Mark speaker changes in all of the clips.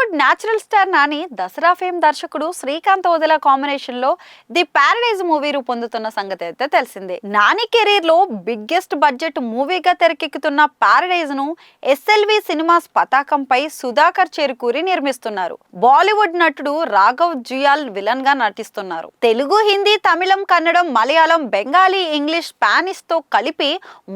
Speaker 1: Bollywood natural star Nani Dasara fame దర్శకుడు Srikanth Odela combination లో the Paradise movie రూపొందుతున్న సంగతి అయితే తెలిసిందే. నాని కెరీర్ లో బిగ్గెస్ట్ బడ్జెట్ మూవీగా తెరకెక్కుతున్న ప్యారడైజ్ ను ఎస్ఎల్వి సినిమాస్ పతాకంపై సుధాకర్ చెరుకూరి నిర్మిస్తున్నారు. బాలీవుడ్ నటుడు రాఘవ్ జుయాల్ విలన్ గా నటిస్తున్నారు. తెలుగు, హిందీ, తమిళం, కన్నడం, మలయాళం, బెంగాలీ, ఇంగ్లీష్, స్పానిష్ తో కలిపి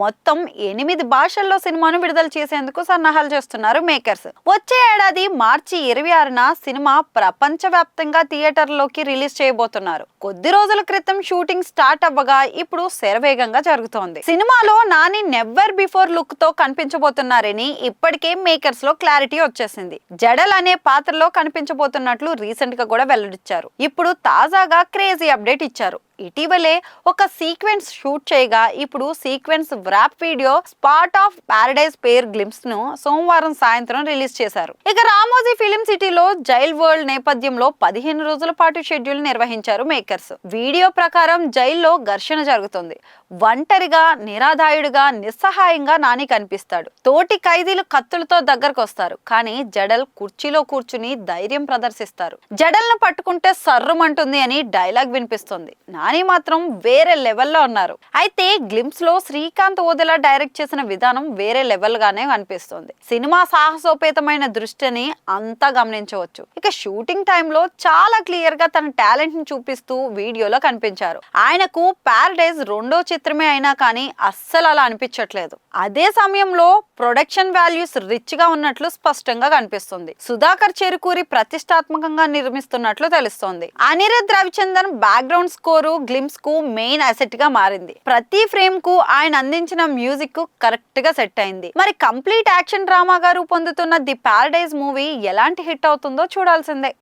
Speaker 1: మొత్తం 8 భాషల్లో సినిమాను విడుదల చేసేందుకు సన్నాహాలు చేస్తున్నారు మేకర్స్. వచ్చే ఏడాది మార్చి 26న సినిమా ప్రపంచవ్యాప్తంగా థియేటర్లోకి రిలీజ్ చేయబోతున్నారు. కొద్ది రోజుల క్రితం షూటింగ్ స్టార్ట్ అవ్వగా ఇప్పుడు శరవేగంగా జరుగుతోంది. సినిమాలో నాని నెవర్ బిఫోర్ లుక్ తో కనిపించబోతున్నారని ఇప్పటికే మేకర్స్ లో క్లారిటీ వచ్చేసింది. జడల్ అనే పాత్రలో కనిపించబోతున్నట్లు రీసెంట్ గా కూడా వెల్లడించారు. ఇప్పుడు తాజాగా క్రేజీ అప్డేట్ ఇచ్చారు. ఇటీవలే ఒక సీక్వెన్స్ షూట్ చేయగా ఇప్పుడు sequence wrap video spot of Paradise pair glimpse ను సోమవారం సాయంత్రం రిలీజ్ చేశారు. ఇక రామోజీ ఫిలిం సిటీలో జైల్ వరల్డ్ నేపథ్యంలో 15 రోజుల పాటు షెడ్యూల్ నిర్వహించారు మేకర్స్. వీడియో ప్రకారం జైల్లో ఘర్షణ జరుగుతుంది. ఒంటరిగా, నిరాధాయుడిగా, నిస్సహాయంగా నాని కనిపిస్తాడు. తోటి ఖైదీలు కత్తులతో దగ్గరకు వస్తారు. కానీ జడల్ కుర్చీలో కూర్చుని ధైర్యం ప్రదర్శిస్తారు. జడల్ ను పట్టుకుంటే సర్రుమంటుంది అని డైలాగ్ వినిపిస్తుంది. నాని మాత్రం వేరే లెవెల్లో ఉన్నారు. అయితే గ్లింప్స్ లో శ్రీకాంత్ ఓదెలా డైరెక్ట్ చేసిన విధానం వేరే లెవెల్ గానే కనిపిస్తుంది. సినిమా సాహసోపేతమైన దృష్టిని అంతా గమనించవచ్చు. ఇక షూటింగ్ టైంలో చాలా క్లియర్ గా తన టాలెంట్ ని చూపిస్తూ వీడియోలో కనిపించారు. ఆయనకు ప్యారడైజ్ రెండో చిత్రమే అయినా కానీ అస్సలు అలా అనిపించట్లేదు. అదే సమయంలో ప్రొడక్షన్ వాల్యూస్ రిచ్ గా ఉన్నట్లు స్పష్టంగా కనిపిస్తుంది. సుధాకర్ చెరుకూరి ప్రతిష్టాత్మకంగా నిర్మిస్తున్నట్లు తెలుస్తోంది. Anirudh Ravichandan background score glimpse కు మెయిన్ అసెట్ గా మారింది. ప్రతి ఫ్రేమ్ కు ఆయన అందించిన మ్యూజిక్ కరెక్ట్ గా సెట్ అయింది. మరి కంప్లీట్ యాక్షన్ డ్రామాగా రూపొందుతున్న ది ప్యారడైజ్ మూవీ ఎలాంటి హిట్ అవుతుందో చూడాల్సిందే.